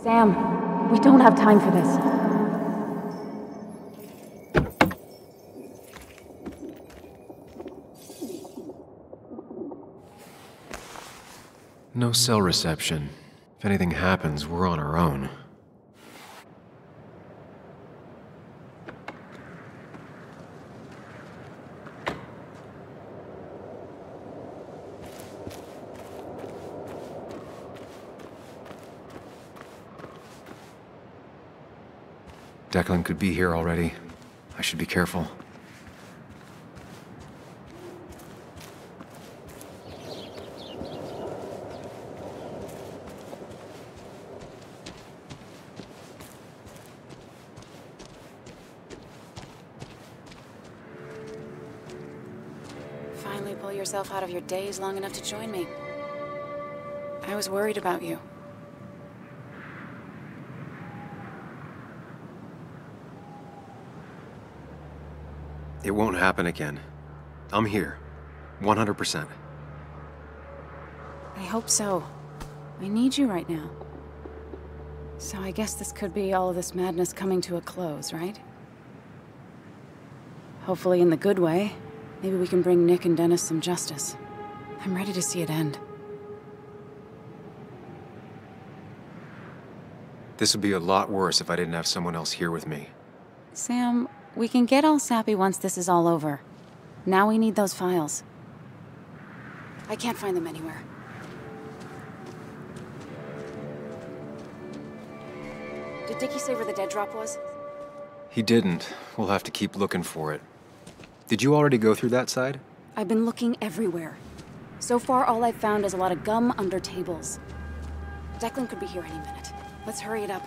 Sam, we don't have time for this. No cell reception. If anything happens, we're on our own. Declan could be here already. I should be careful. Finally pull yourself out of your daze long enough to join me. I was worried about you. It won't happen again. I'm here. 100%. I hope so. I need you right now. So I guess this could be all of this madness coming to a close, right? Hopefully in the good way. Maybe we can bring Nick and Dennis some justice. I'm ready to see it end. This would be a lot worse if I didn't have someone else here with me. Sam, we can get all sappy once this is all over. Now we need those files. I can't find them anywhere. Did Dickie say where the dead drop was? He didn't. We'll have to keep looking for it. Did you already go through that side? I've been looking everywhere. So far, all I've found is a lot of gum under tables. Declan could be here any minute. Let's hurry it up.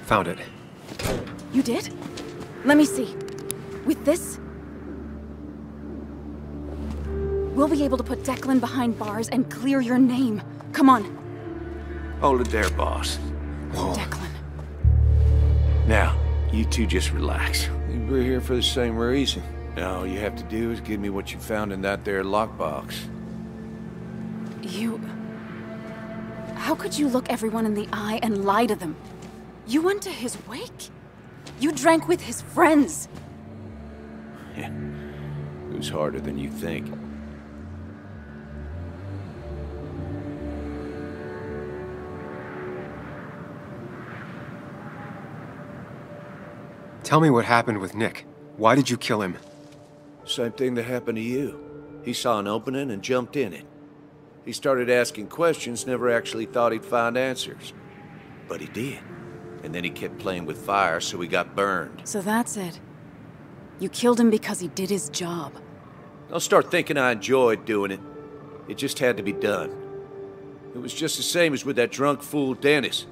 Found it. You did? Let me see. With this, we'll be able to put Declan behind bars and clear your name. Come on. Hold it there, boss. Whoa. Declan. Now, you two just relax. We're here for the same reason. Now, all you have to do is give me what you found in that there lockbox. You... How could you look everyone in the eye and lie to them? You went to his wake. You drank with his friends. It was harder than you think. Tell me what happened with Nick. Why did you kill him? Same thing that happened to you. He saw an opening and jumped in it. He started asking questions, never actually thought he'd find answers. But he did. And then he kept playing with fire, so he got burned. So that's it. You killed him because he did his job. Don't start thinking I enjoyed doing it. It just had to be done. It was just the same as with that drunk fool Dennis.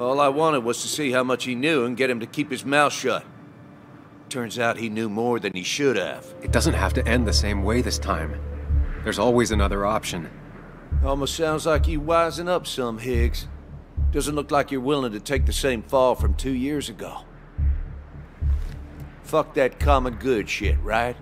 All I wanted was to see how much he knew and get him to keep his mouth shut. Turns out he knew more than he should have. It doesn't have to end the same way this time. There's always another option. Almost sounds like you wising up some, Higgs. Doesn't look like you're willing to take the same fall from 2 years ago. Fuck that common good shit, right?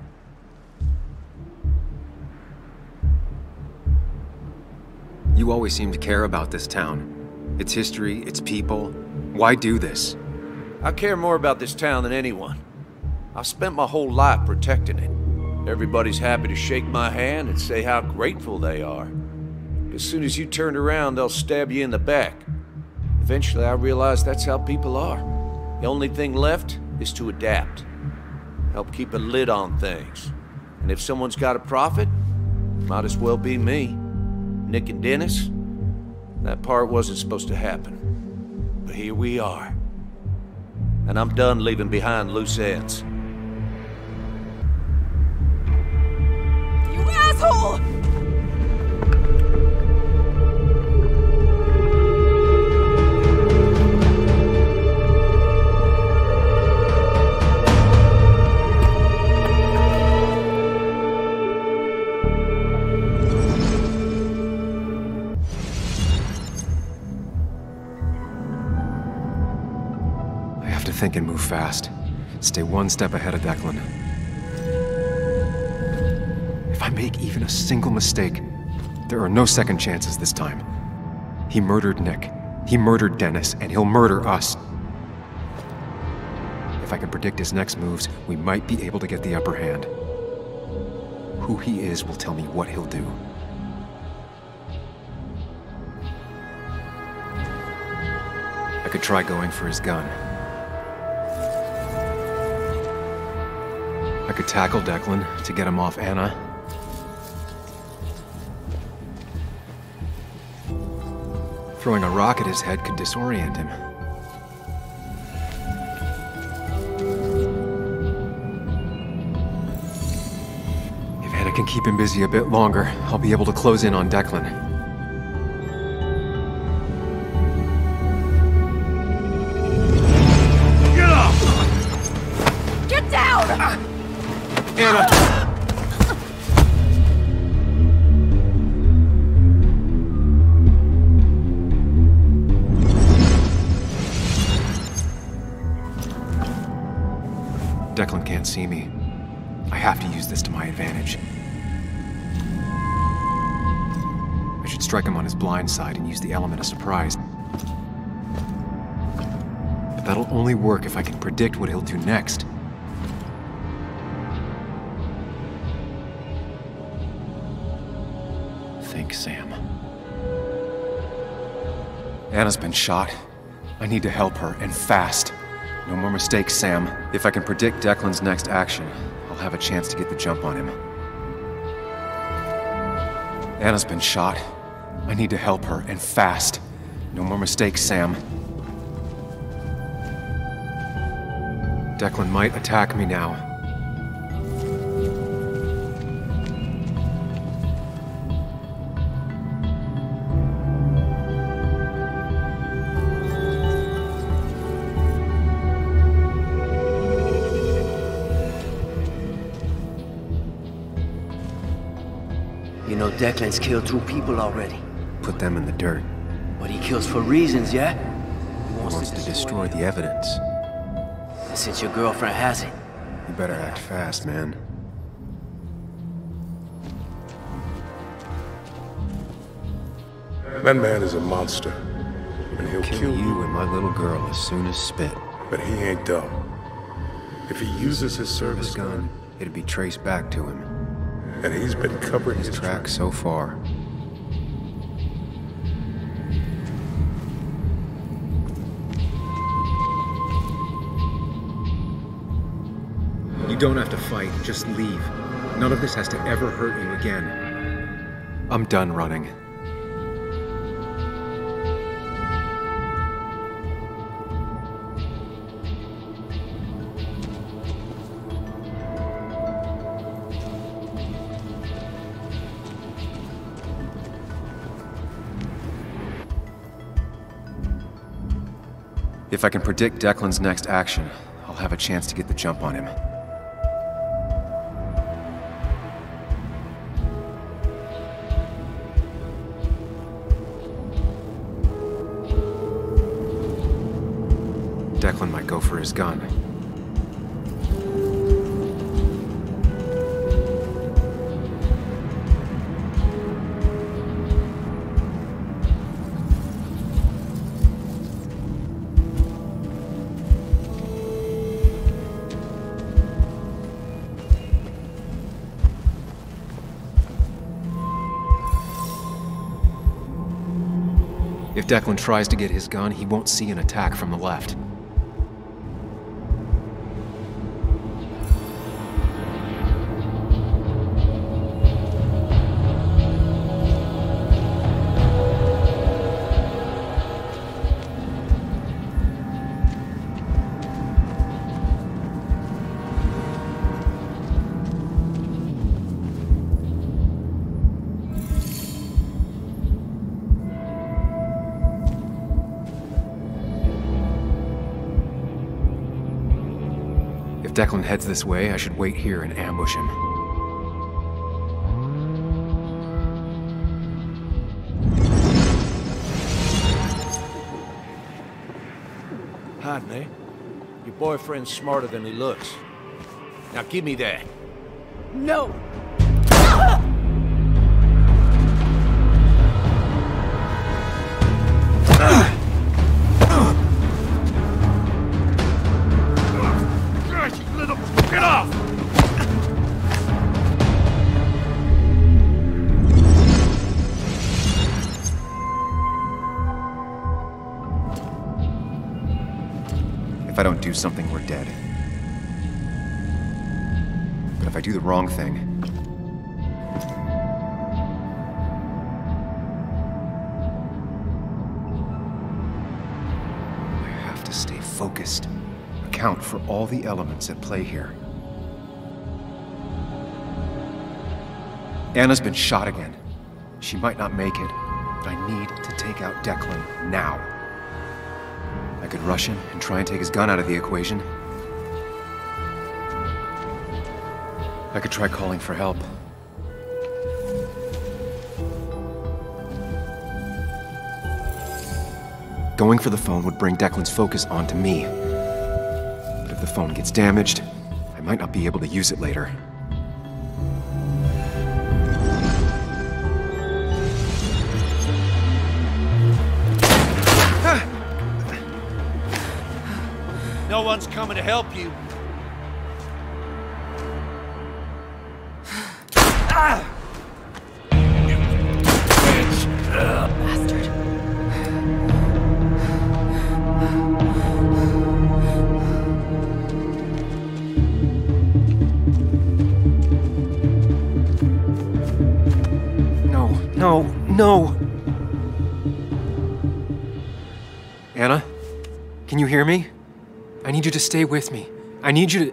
You always seem to care about this town. Its history, its people. Why do this? I care more about this town than anyone. I've spent my whole life protecting it. Everybody's happy to shake my hand and say how grateful they are. As soon as you turn around, they'll stab you in the back. Eventually, I realized that's how people are. The only thing left is to adapt. Help keep a lid on things. And if someone's got a profit, might as well be me. Nick and Dennis, that part wasn't supposed to happen. But here we are. And I'm done leaving behind loose ends. You asshole! have to think and move fast. Stay one step ahead of Declan. If I make even a single mistake, there are no second chances this time. He murdered Nick, he murdered Dennis, and he'll murder us. If I can predict his next moves, we might be able to get the upper hand. Who he is will tell me what he'll do. I could try going for his gun. I could tackle Declan to get him off Anna. Throwing a rock at his head could disorient him. If Anna can keep him busy a bit longer, I'll be able to close in on Declan. Get up! Get down! Anna! Declan can't see me. I have to use this to my advantage. I should strike him on his blind side and use the element of surprise. But that'll only work if I can predict what he'll do next. Think, Sam. Anna's been shot. I need to help her, and fast. No more mistakes, Sam. If I can predict Declan's next action, I'll have a chance to get the jump on him. Anna's been shot. I need to help her, and fast. No more mistakes, Sam. Declan might attack me now. You know Declan's killed 2 people already. Put them in the dirt. But he kills for reasons, yeah? He Wants to destroy the evidence. And since your girlfriend has it. You better act fast, man. That man is a monster. And he'll Kill you and my little girl as soon as spit. But he ain't dumb. If he uses his service gun, it'd be traced back to him. and he's been covering his Track so far. You don't have to fight, just leave. None of this has to ever hurt you again. I'm done running. If I can predict Declan's next action, I'll have a chance to get the jump on him. Declan might go for his gun. If Declan tries to get his gun, he won't see an attack from the left. If Declan heads this way, I should wait here and ambush him. Hiding, eh? Your boyfriend's smarter than he looks. Now give me that. No! You little... Get off! If I don't do something, we're dead. But if I do the wrong thing... I have to stay focused. Account for all the elements at play here. Anna's been shot again. She might not make it, but I need to take out Declan now. I could rush him and try and take his gun out of the equation. I could try calling for help. Going for the phone would bring Declan's focus onto me. But if the phone gets damaged, I might not be able to use it later. No one's coming to help you. You bitch! Bastard. No! Anna? Can you hear me? I need you to stay with me. I need you to...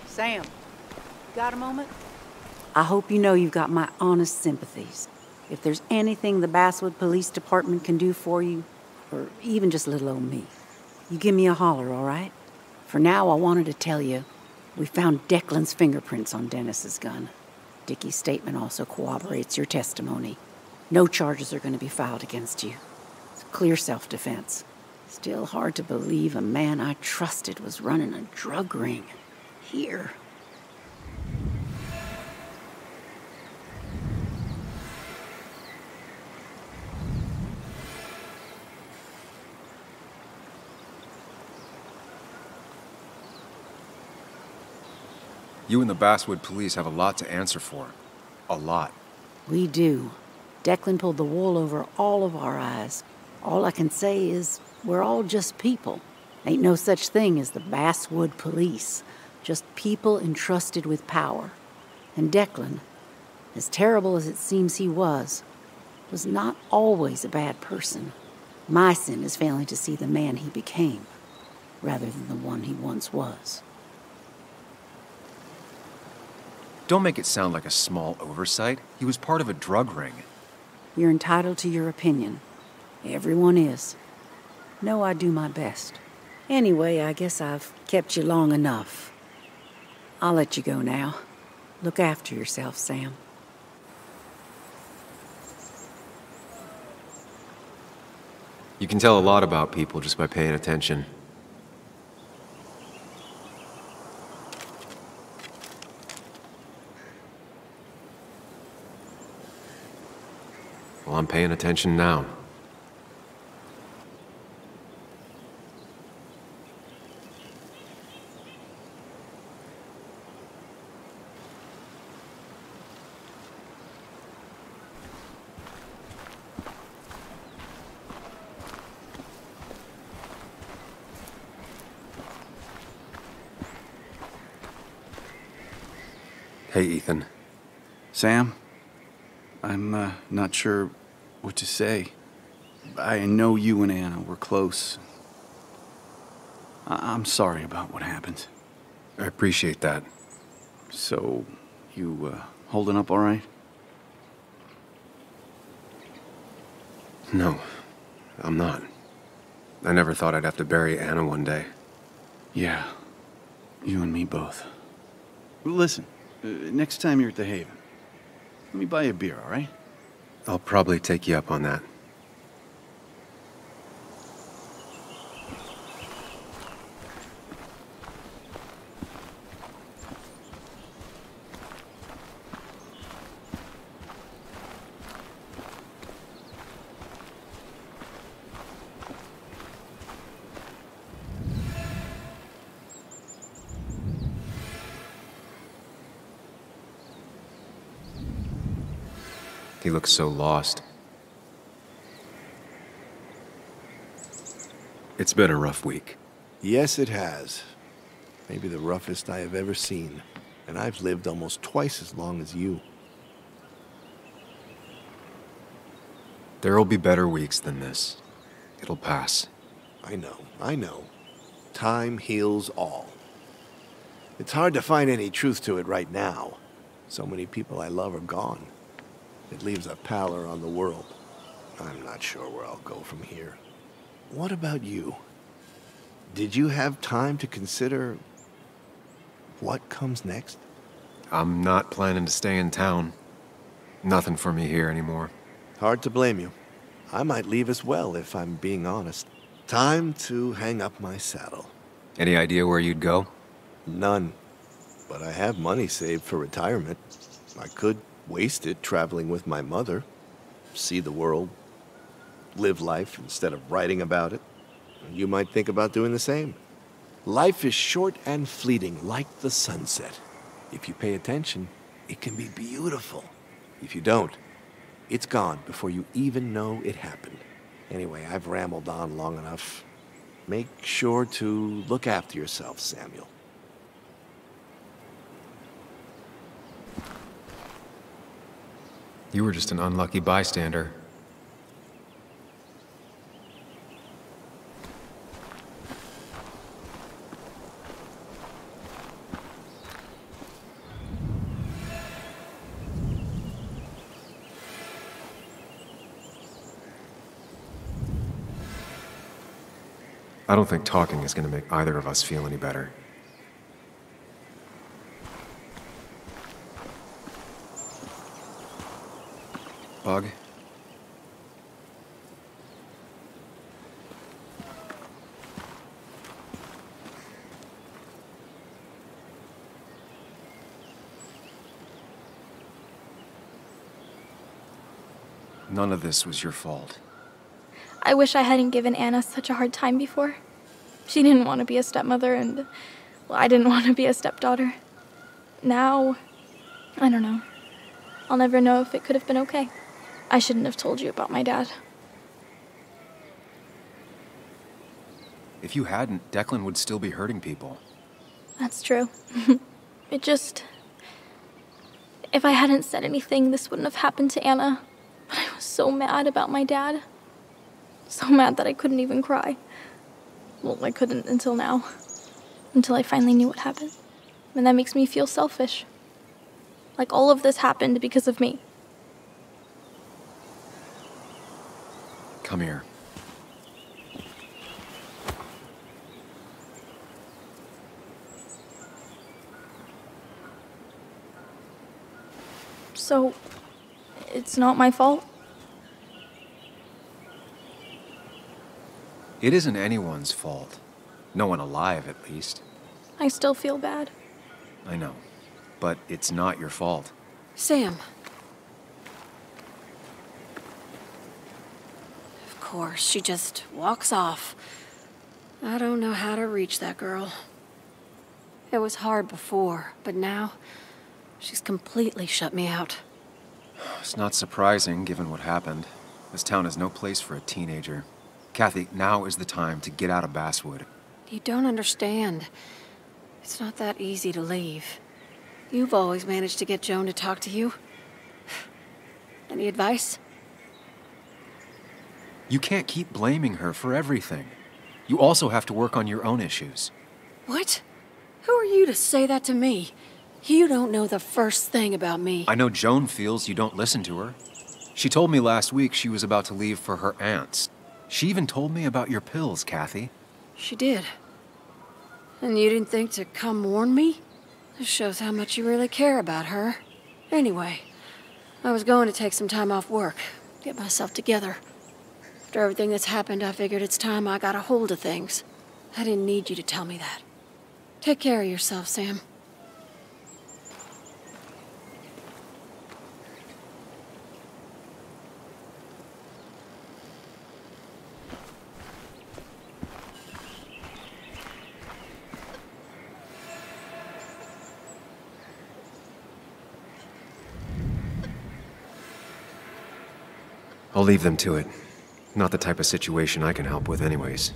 Sam, got a moment? I hope you know you've got my honest sympathies. If there's anything the Basswood Police Department can do for you, or even just little old me, you give me a holler, all right? For now, I wanted to tell you, we found Declan's fingerprints on Dennis's gun. Dickie's statement also corroborates your testimony. No charges are going to be filed against you. It's clear self-defense. Still hard to believe a man I trusted was running a drug ring. Here. You and the Basswood police have a lot to answer for. A lot. We do. Declan pulled the wool over all of our eyes. All I can say is, we're all just people. Ain't no such thing as the Basswood police. Just people entrusted with power. And Declan, as terrible as it seems he was not always a bad person. My sin is failing to see the man he became, rather than the one he once was. Don't make it sound like a small oversight. He was part of a drug ring. You're entitled to your opinion. Everyone is. No, I do my best. Anyway, I guess I've kept you long enough. I'll let you go now. Look after yourself, Sam. You can tell a lot about people just by paying attention. Well, I'm paying attention now. Hey, Ethan. Sam? I'm not sure what to say. I know you and Anna were close. I'm sorry about what happened. I appreciate that. So, you holding up all right? No, I'm not. I never thought I'd have to bury Anna one day. Yeah, you and me both. Listen, next time you're at the Haven, let me buy you a beer, all right? I'll probably take you up on that. He looks so lost. It's been a rough week. Yes, it has. Maybe the roughest I have ever seen. And I've lived almost twice as long as you. There'll be better weeks than this. It'll pass. I know. Time heals all. It's hard to find any truth to it right now. So many people I love are gone. It leaves a pallor on the world. I'm not sure where I'll go from here. What about you? Did you have time to consider what comes next? I'm not planning to stay in town. Nothing for me here anymore. Hard to blame you. I might leave as well, if I'm being honest. Time to hang up my saddle. Any idea where you'd go? None. But I have money saved for retirement. I could waste it traveling with my mother. See the world. Live life instead of writing about it. You might think about doing the same. Life is short and fleeting, like the sunset. If you pay attention, it can be beautiful. If you don't, it's gone before you even know it happened. Anyway, I've rambled on long enough. Make sure to look after yourself, Samuel. You were just an unlucky bystander. I don't think talking is going to make either of us feel any better. Bug? None of this was your fault. I wish I hadn't given Anna such a hard time before. She didn't want to be a stepmother and, well, I didn't want to be a stepdaughter. Now, I don't know. I'll never know if it could have been okay. I shouldn't have told you about my dad. If you hadn't, Declan would still be hurting people. That's true. If I hadn't said anything, this wouldn't have happened to Anna. But I was so mad about my dad. So mad that I couldn't even cry. Well, I couldn't until now. Until I finally knew what happened. And that makes me feel selfish. Like all of this happened because of me. Come here. So, it's not my fault? It isn't anyone's fault. No one alive, at least. I still feel bad. I know. But it's not your fault. Sam. Of course, she just walks off. I don't know how to reach that girl. It was hard before, but now she's completely shut me out. It's not surprising, given what happened. This town is no place for a teenager. Kathy, now is the time to get out of Basswood. You don't understand. It's not that easy to leave. You've always managed to get Joan to talk to you. Any advice? You can't keep blaming her for everything. You also have to work on your own issues. What? Who are you to say that to me? You don't know the first thing about me. I know Joan feels you don't listen to her. She told me last week she was about to leave for her aunt's. She even told me about your pills, Kathy. She did. And you didn't think to come warn me? This shows how much you really care about her. Anyway, I was going to take some time off work, get myself together. After everything that's happened, I figured it's time I got a hold of things. I didn't need you to tell me that. Take care of yourself, Sam. I'll leave them to it. Not the type of situation I can help with anyways.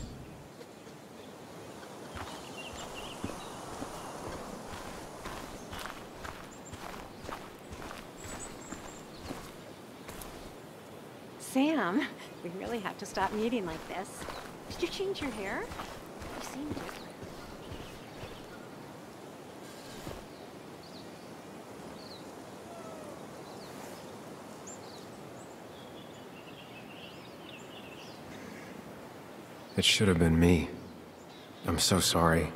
Sam, we really have to stop meeting like this. Did you change your hair? You seem different. It should have been me. I'm so sorry.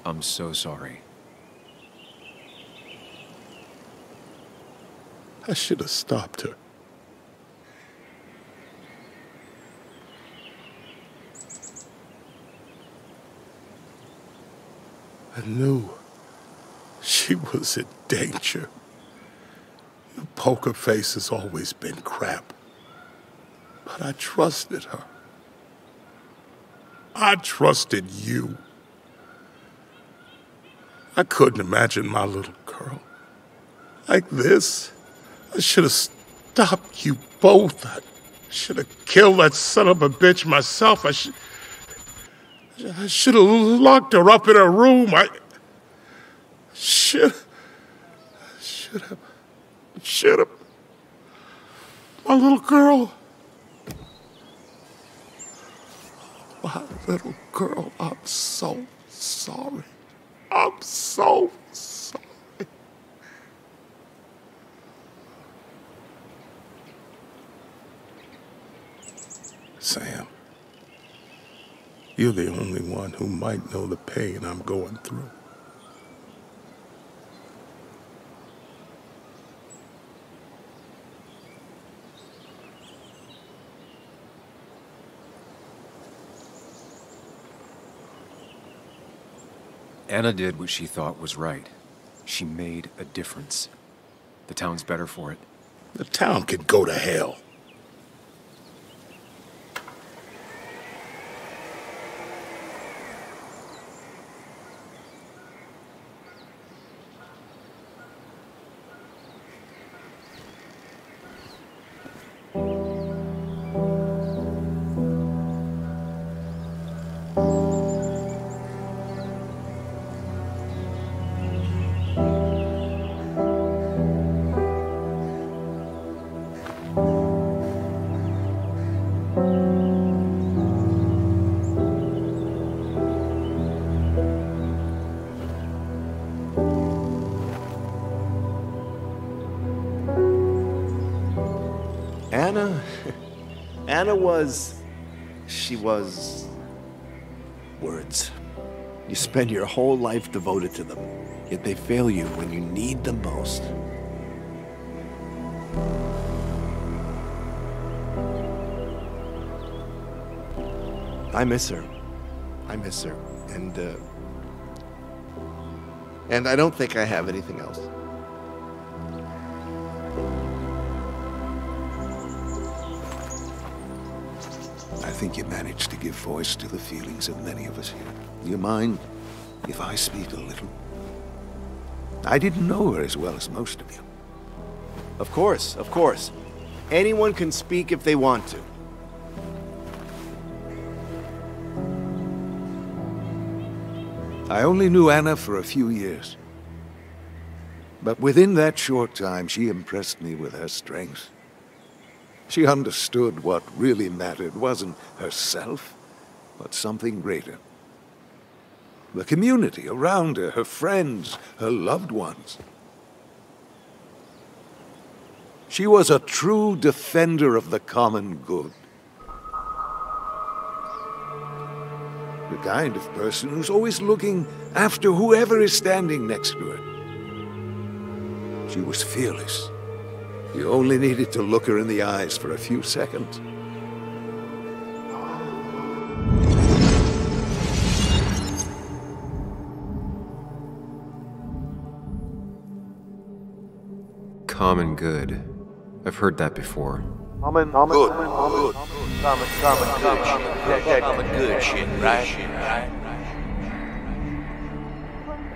I'm so sorry. I should have stopped her. I knew she was in danger. Your poker face has always been crap. But I trusted her. I trusted you. I couldn't imagine my little girl like this. I should have stopped you both. I should have killed that son of a bitch myself. I should have locked her up in her room. I should have. My little girl. My little girl, I'm so sorry. I'm so sorry. Sam, you're the only one who might know the pain I'm going through. Anna did what she thought was right. She made a difference. The town's better for it. The town can go to hell. Anna was... she was... words. You spend your whole life devoted to them, yet they fail you when you need them most. I miss her. I miss her. And I don't think I have anything else. I think you managed to give voice to the feelings of many of us here. Do you mind if I speak a little? I didn't know her as well as most of you. Of course, of course. Anyone can speak if they want to. I only knew Anna for a few years. But within that short time, she impressed me with her strength. She understood what really mattered wasn't herself, but something greater. The community around her, her friends, her loved ones. She was a true defender of the common good. The kind of person who's always looking after whoever is standing next to her. She was fearless. You only needed to look her in the eyes for a few seconds. Common good. I've heard that before. Common good shit, right?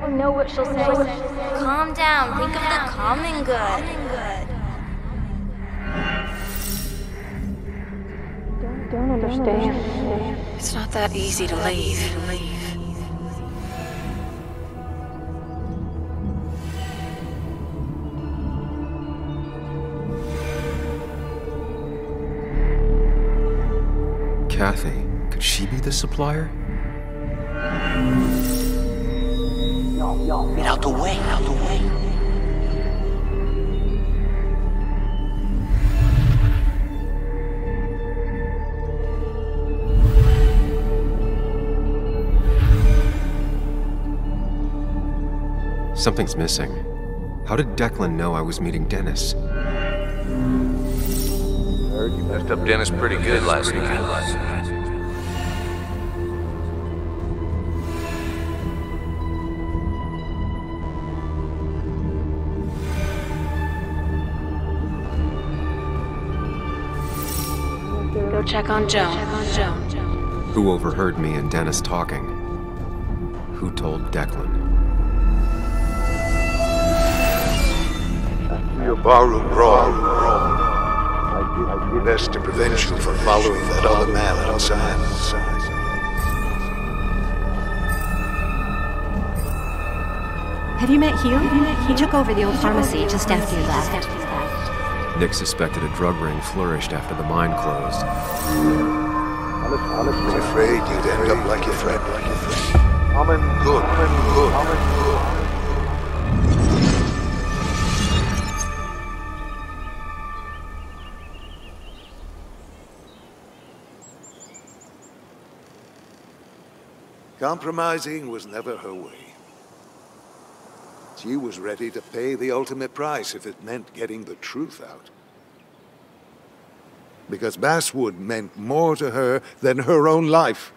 I know what she'll say. Calm down. Think of the common good. Don't understand. It's not that easy to leave. Kathy, could she be the supplier? Get out the way, out the way. Something's missing. How did Declan know I was meeting Dennis? Heard you messed up Dennis pretty good last night. Go check on Joan. Who overheard me and Dennis talking? Who told Declan? Your barroom brawl. Best to prevent you from following that other man outside. Have you met Hugh? He took over the old pharmacy just after you left. Nick suspected a drug ring flourished after the mine closed. I was afraid you'd end up like your friend. Good. Compromising was never her way. She was ready to pay the ultimate price if it meant getting the truth out. Because Basswood meant more to her than her own life.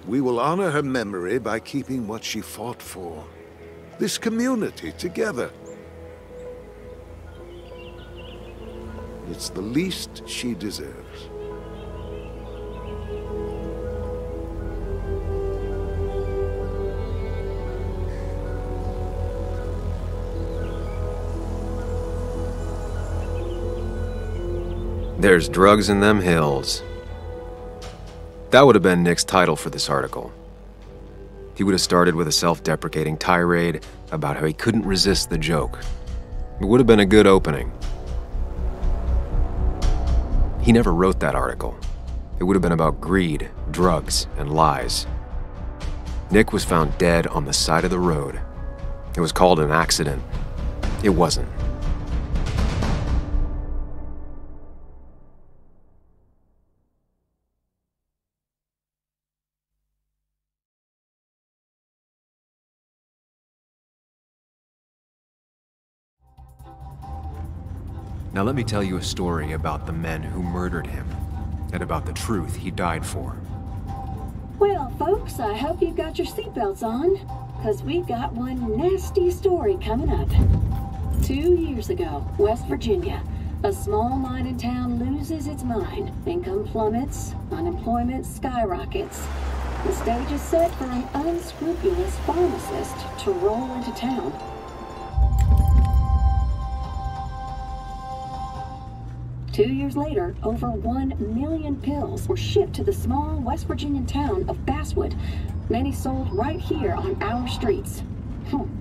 We will honor her memory by keeping what she fought for. This community together. It's the least she deserves. There's drugs in them hills. That would have been Nick's title for this article. He would have started with a self-deprecating tirade about how he couldn't resist the joke. It would have been a good opening. He never wrote that article. It would have been about greed, drugs, and lies. Nick was found dead on the side of the road. It was called an accident. It wasn't. Now let me tell you a story about the men who murdered him, and about the truth he died for. Well, folks, I hope you've got your seatbelts on, because we've got one nasty story coming up. 2 years ago, West Virginia, a small mining town loses its mind. Income plummets, unemployment skyrockets. The stage is set for an unscrupulous pharmacist to roll into town. Two years later, over 1 million pills were shipped to the small West Virginian town of Basswood, many sold right here on our streets.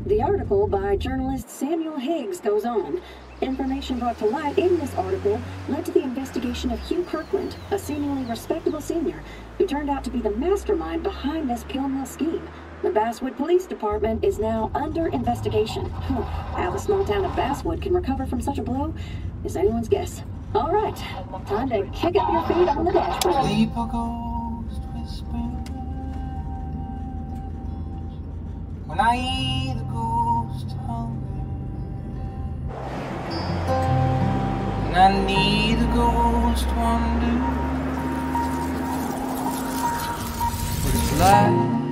The article by journalist Samuel Higgs goes on. Information brought to light in this article led to the investigation of Hugh Kirkland, a seemingly respectable senior, who turned out to be the mastermind behind this pill mill scheme. The Basswood Police Department is now under investigation. How the small town of Basswood can recover from such a blow is anyone's guess. All right, time to kick up your feet on the dashboard. Sleep a ghost whispering when I hear the ghost hunger, and I need the ghost wonder what it's like.